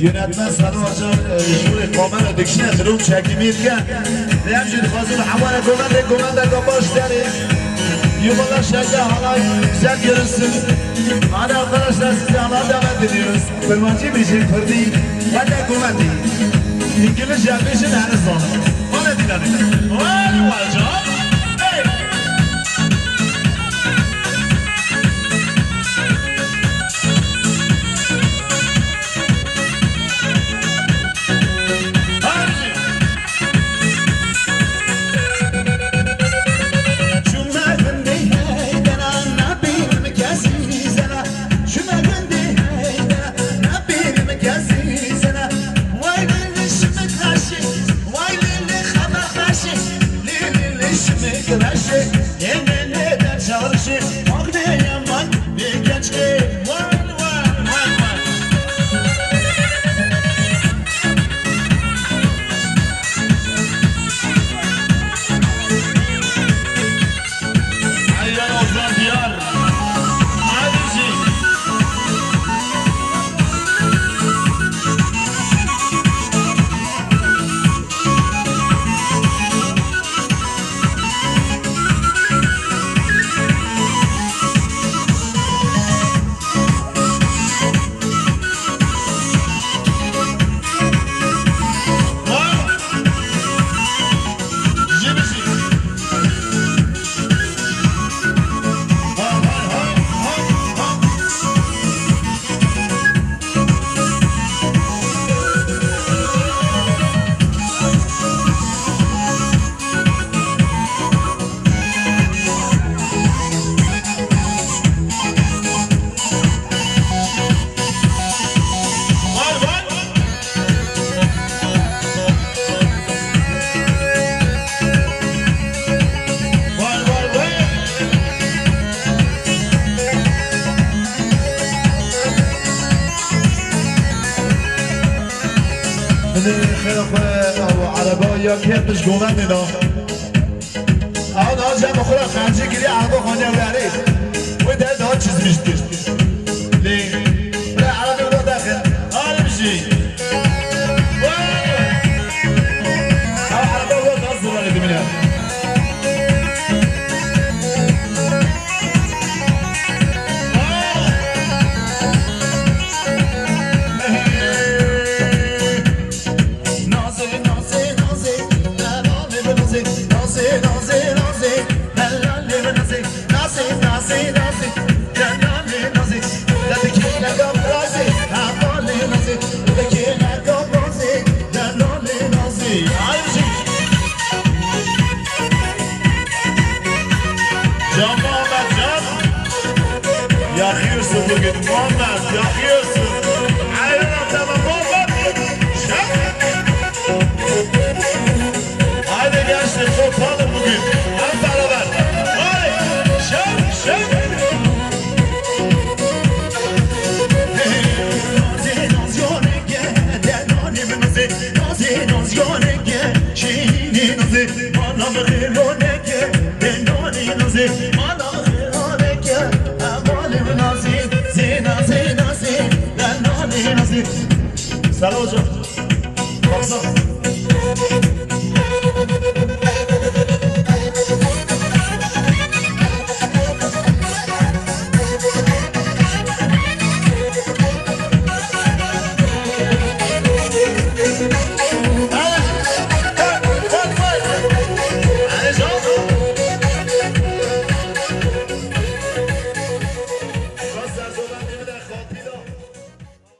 Yönetmen Sarı Hoca şöyle kamera dikişine durum çekimiyken Neyemciğim fazla havale komanda kapaş deri Yumalar şerde halay güzel görünsün. Hadi arkadaşlar size Allah'a davet ediyoruz. Kırmancı müziği fırdi ben de komandi İngiliz yapmışın her zaman. Bana dinledik. Hadi hocam. یا کتش گومن اینا آن جمع خورا خرجی گیری عربا خانه ویاری و در داد چیز میشتی لی بله عربی رو داخل آره میشی عربا رو داد زبانی دیمینه نازه Haydi, haydi. Can Muhammed Can. Yakıyorsun bugün Muhammed, yakıyorsun. Ayrılan tamam Muhammed. Haydi gençler, toplanın bugün. Hep beraber. Haydi, şak. Selam hocam. Baksana.